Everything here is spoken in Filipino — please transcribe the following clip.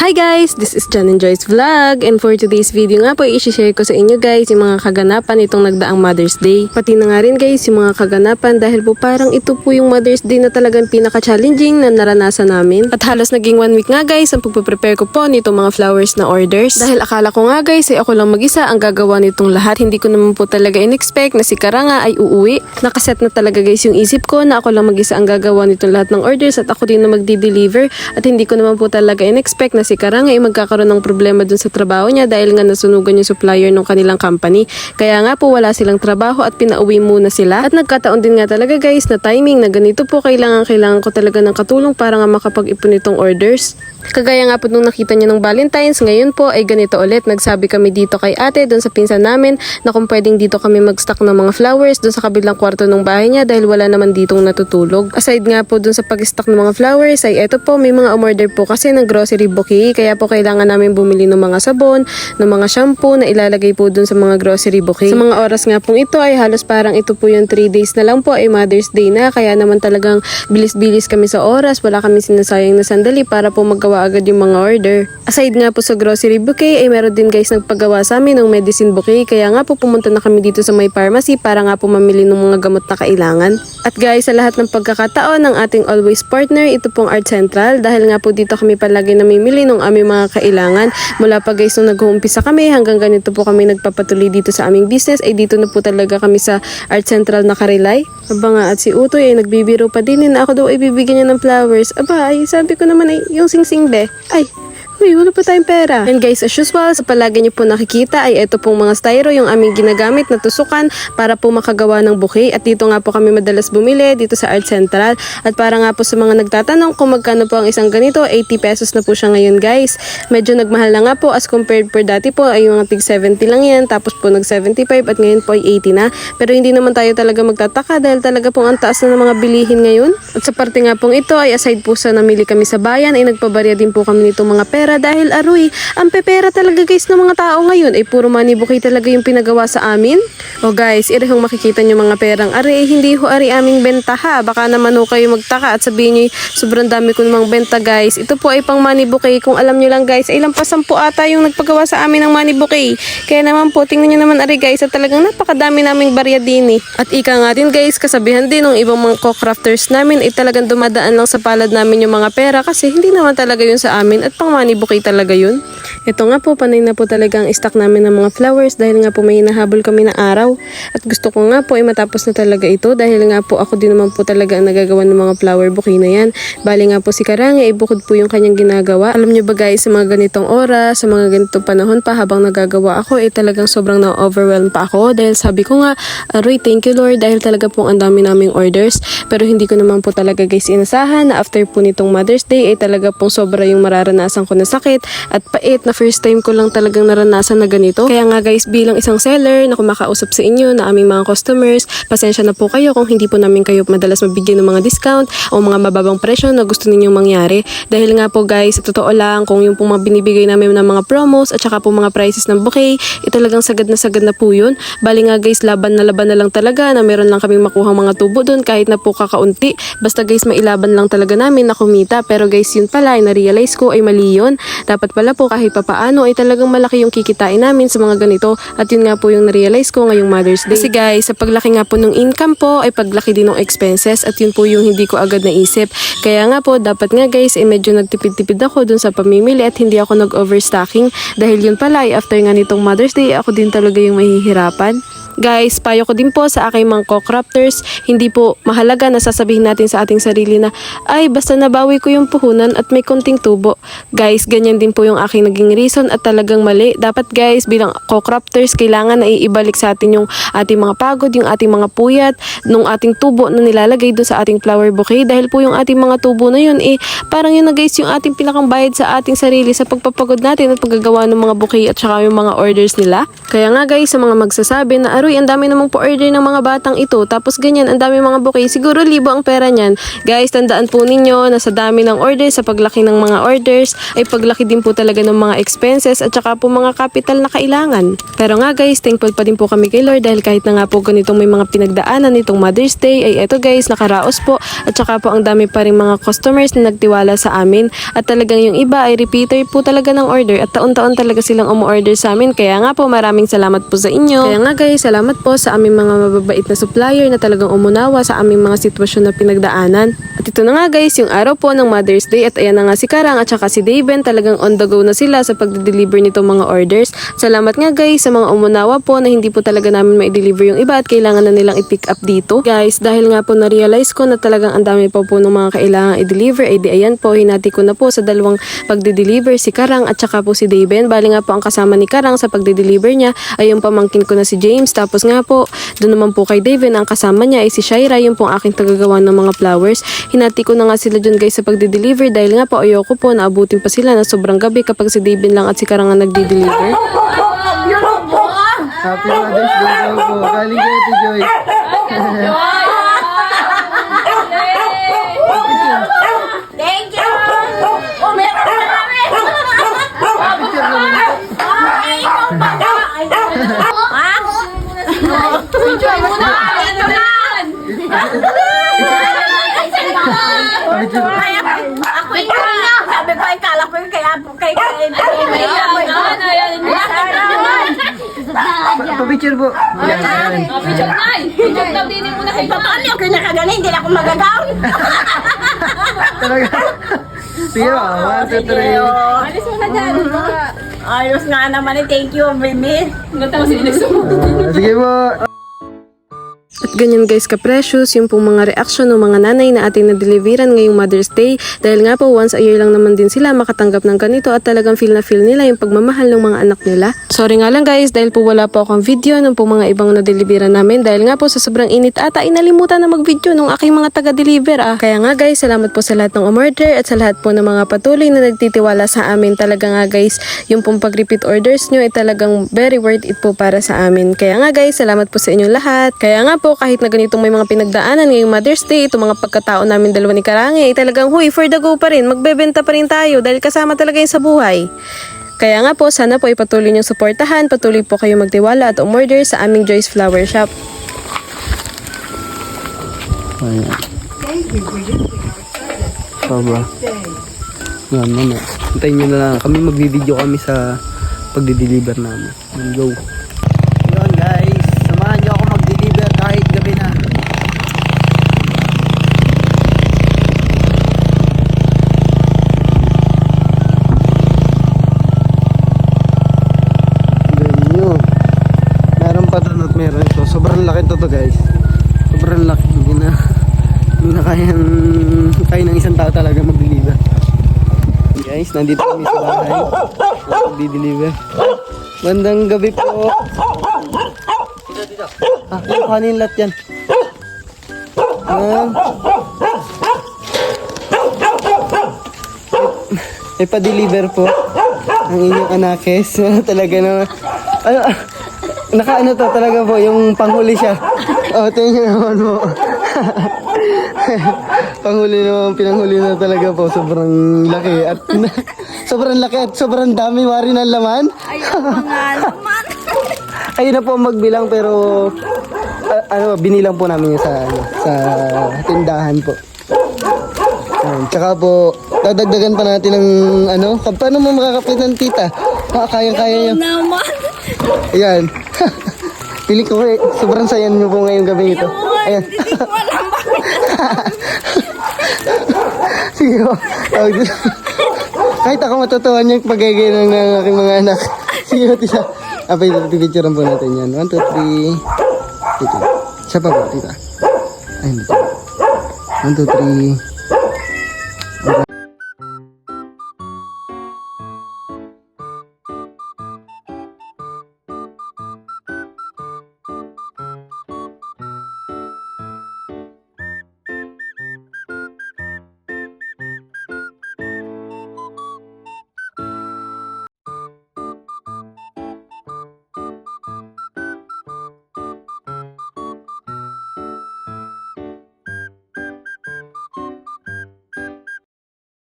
Hi guys! This is John and Joyce Vlog, and for today's video nga po, i-share ko sa inyo guys yung mga kaganapan itong nagdaang Mother's Day. Pati na nga rin guys yung mga kaganapan dahil po parang ito po yung Mother's Day na talagang pinaka-challenging na naranasan namin. At halos naging 1 week nga guys ang pagpaprepare ko po nitong mga flowers na orders. Dahil akala ko nga guys ay ako lang mag-isa ang gagawa nitong lahat. Hindi ko naman po talaga in-expect na si Kara nga ay uuwi. Nakaset na talaga guys yung isip ko na ako lang mag-isa ang gagawa nitong lahat ng orders at ako din na magdi-deliver. At hindi ko naman po talaga in-expect na si Kara nga ay magkakaroon ng problema dun sa trabaho niya dahil nga nasunugan yung supplier ng kanilang company. Kaya nga po wala silang trabaho at pinauwi muna sila. At nagkataon din nga talaga guys na timing na ganito po kailangan ko talaga ng katulong para nga makapag-ipon itong orders. Kagaya nga po nung nakita niya ng Valentine's, ngayon po ay ganito ulit. Nagsabi kami dito kay ate doon sa pinsan namin na kung pwedeng dito kami mag-stock ng mga flowers doon sa kabilang kwarto ng bahay niya dahil wala naman ditong natutulog. Aside nga po doon sa pag-stock ng mga flowers ay eto po may mga umorder po kasi ng grocery bouquet kaya po kailangan namin bumili ng mga sabon, ng mga shampoo na ilalagay po doon sa mga grocery bouquet. Sa mga oras nga pong ito ay halos parang ito po yung 3 days na lang po ay Mother's Day na kaya naman talagang bilis-bilis kami sa oras, wala kami sinasayang na sandali para po magawa agad yung mga order. Aside nga po sa grocery bouquet ay meron din guys nagpagawa sa amin ng medicine bouquet kaya nga po pumunta na kami dito sa may pharmacy para nga po mamili ng mga gamot na kailangan. At guys sa lahat ng pagkakataon ng ating always partner ito pong Art Central dahil nga po dito kami palagi namimili ng aming mga kailangan. Mula pa guys nung nag-uumpisa kami hanggang ganito po kami nagpapatuloy dito sa aming business ay dito na po talaga kami sa Art Central nakarelay. Aba nga at si Utoy ay nagbibiro pa din na ako daw ay bibigyan niya ng flowers. Aba ay sabi ko naman ay yung sing-sing be. Ay, uy, wala pa tayong pera. And guys, as usual, sa palagi niyo po nakikita ay ito pong mga styro yung aming ginagamit na tusukan para po makagawa ng bouquet. At dito nga po kami madalas bumili dito sa Art Central. At para nga po sa mga nagtatanong kung magkano po ang isang ganito, 80 pesos na po siya ngayon guys. Medyo nagmahal na nga po as compared po dati po ay mga tig 70 lang yan. Tapos po nag 75 at ngayon po ay 80 na. Pero hindi naman tayo talaga magtataka dahil talaga pong ang taas na ng mga bilihin ngayon. At sa parte nga pong ito ay aside po sa namili kami sa bayan ay nagpabarya din po kami nitong mga pera dahil aroy, ang pepera talaga guys ng mga tao ngayon ay puro money bouquet talaga yung pinagawa sa amin. O guys, irehong makikita nyo mga perang ari, hindi ho ari aming benta ha. Baka naman ho kayo magtaka at sabihin nyo sobrang dami ko namang benta guys. Ito po ay pang money bouquet. Kung alam nyo lang guys, ay lampas 10 ata yung nagpagawa sa amin ng money bouquet. Kaya naman po, tingnan nyo naman ari guys at talagang napakadami naming barya din eh. At ika nga din guys, kasabihan din ng ibang mga co-crafters namin ay talagang dumadaan lang sa palad namin yung mga pera kasi hindi naman talaga yun sa amin at pang money bouquet talaga yun. Ito nga po, panay na po talaga ang stock namin ng mga flowers dahil nga po may hinahabol kami na araw. At gusto ko nga po ay matapos na talaga ito dahil nga po ako din naman po talaga ang nagagawa ng mga flower bouquet na yan. Bali nga po si Karanga ay bukod po yung kanyang ginagawa. Alam nyo ba guys, sa mga ganitong oras, sa mga ganitong panahon pa habang nagagawa ako ay talagang sobrang na-overwhelm pa ako dahil sabi ko nga, Roy, thank you Lord dahil talaga pong ang dami naming orders. Pero hindi ko naman po talaga guys inasahan na after po nitong Mother's Day ay talaga pong sobra yung mararanasan ko na sakit at pait na first time ko lang talagang naranasan na ganito. Kaya nga guys, bilang isang seller na kumakausap sa inyo na aming mga customers, pasensya na po kayo kung hindi po namin kayo madalas mabigyan ng mga discount o mga mababang presyo na gusto ninyong mangyari. Dahil nga po guys, totoo lang kung yung pong mga binibigay namin ng mga promos at saka po mga prices ng bouquet, talagang sagad na po yun. Bali nga guys, laban na lang talaga na meron lang kaming makuhang mga tubo doon kahit na po kakaunti. Basta guys, mailaban lang talaga namin na kumita. Pero guys, yun pala ay na-realize ko ay mali yun. Dapat pala po kahit papaano ay talagang malaki yung kikitain namin sa mga ganito at yun nga po yung na-realize ko ngayong Mother's Day. Kasi guys, sa paglaki nga po ng income po ay paglaki din ng expenses at yun po yung hindi ko agad naisip. Kaya nga po, dapat nga guys ay medyo nagtipid-tipid ako dun sa pamimili at hindi ako nag-overstocking dahil yun pala ay after nga nitong Mother's Day ako din talaga yung mahihirapan. Guys, payo ko din po sa aking mga co-crafters, hindi po mahalaga na sasabihin natin sa ating sarili na ay basta nabawi ko yung puhunan at may konting tubo. Guys, ganyan din po yung aking naging reason at talagang mali. Dapat guys, bilang co-crafters, kailangan na iibalik sa atin yung ating mga pagod, yung ating mga puyat, nung ating tubo na nilalagay doon sa ating flower bouquet dahil po yung ating mga tubo na yun parang yun na guys yung ating pinakang bayad sa ating sarili sa pagpapagod natin at paggagawa ng mga bouquet at saka yung mga orders nila. Kaya nga guys, sa mga magsasabi na aroy, ang dami namang po-order ng mga batang ito. Tapos ganyan, ang dami mga bouquet. Siguro 1,000 ang pera niyan. Guys, tandaan po ninyo na sa dami ng orders, sa paglaki ng mga orders, ay paglaki din po talaga ng mga expenses at saka po mga capital na kailangan. Pero nga guys, thankful pa din po kami kay Lord dahil kahit na nga po ganitong may mga pinagdaanan nitong Mother's Day, ay eto guys, nakaraos po at saka po ang dami pa rin mga customers na nagtiwala sa amin at talagang yung iba ay repeater po talaga ng order at taon-taon talaga silang umu-order sa amin. Kaya nga po, maraming salamat po sa inyo. Kaya nga guys, salamat po sa aming mga mababait na supplier na talagang umunawa sa aming mga sitwasyon na pinagdaanan. At ito na nga guys, yung araw po ng Mother's Day at ayan na nga si Karang at saka si Daven, talagang on the go na sila sa pagde-deliver nitong mga orders. Salamat nga guys sa mga umunawa po na hindi po talaga namin ma-deliver yung iba at kailangan na nilang i-pick up dito. Guys, dahil nga po na-realize ko na talagang ang dami pa po ng mga kailangan i-deliver, ay di ayan po, hinati ko na po sa dalawang pagde-deliver si Karang at saka po si Daven. Bali nga po ang kasama ni Karang sa pagde-deliver niya ay yung pamangkin ko na si James. Tapos nga po, doon naman po kay Daven ang kasama niya ay si Shaira, yung pong aking tagagawa ng mga flowers. Hinati ko na nga sila dyan guys sa pagde-deliver dahil nga po ayoko po na abutin pa sila na sobrang gabi kapag si Daven lang at si Karang ang nagde-deliver. Happy Mother's Day daw po. Galing kayo to Joy. Thank you! Oh, meron na namin! Ay, ikaw pa ka! Ha? Enjoy mo na! Ito lang! Ako ikaw na! Sabi ko, ikala ko yung kaya po kay Pa-picture po. Yan. Picture na! Picture na din mo na kay Papa. Paano yung kinakagaling? Hindi na ako magagaw. Talaga. Sige ba? 1, 2, 3. Alis mo na dyan. Ayos nga naman eh. Thank you, baby. Nagtawa si Alex mo. Sige po. At ganyan guys ka-precious yung pong mga reaksyon ng mga nanay na ating na-deliveran ngayong Mother's Day dahil nga po once a year lang naman din sila makatanggap ng ganito at talagang feel na feel nila yung pagmamahal ng mga anak nila. Sorry nga lang guys dahil po wala po akong video ng po mga ibang na-deliveran namin dahil nga po sa sobrang init ata inalimutan na mag-video ng aking mga taga-deliver Kaya nga guys, salamat po sa lahat ng umorder at sa lahat po ng mga patuloy na nagtitiwala sa amin. Talaga nga guys, yung pong pag-repeat orders nyo ay talagang very worth it po para sa amin. Kaya nga guys, salamat po sa inyong lahat. Kaya nga po kahit na ganitong may mga pinagdaanan ngayong Mother's Day, itong mga pagkatao namin dalawa ni Karangi ay talagang huy, for the go pa rin, magbebenta pa rin tayo dahil kasama talaga yung sa buhay. Kaya nga po, sana po ipatuloy niyong suportahan, patuloy po kayo magtiwala at umorder sa aming Joy's Flower Shop. Ayan. Baba. Yan, mama. Hintayin nyo na lang. Kami magbibideo kami sa pagdi-deliver namin. Go. Yun guys, samahan nyo ako mag-deliver kahit gabi na. Ganyan. Meron pa doon at meron ito. Sobrang laki to guys. Sobrang laki. Hindi na kaya ng isang tao talaga mag-deliver. Guys, nandito kami sa bahay. Mag-deliver. Bandang gabi po. Dito. Kanin lahat yan. May pa-deliver po ang inyong anakes. Talaga naman. Naka-ano to talaga po, yung panghuli siya. Tingnan naman po. Panghuli naman, pinanghuli na talaga po. Sobrang laki at sobrang dami wari ng laman. Ayun mga naman. Ayun na po ang magbilang pero binilang po namin yun sa tindahan po. Tsaka po, dadagdagan pa natin ng paano mo makakapit ng tita? Kayang-kaya nyo. Naman. Ayan. Pili ko sobrang saya nyo po ngayong gabi ito. Ayan. Hindi ko alam bakit. Sige po. Kahit ako matutuwa niyo yung pagigay ng aking mga anak. Sige po, tita. Pipicturean po natin yan. 1, 2, 3. Tita. Siya pa po, tita. Ayun. 1, 2, 3.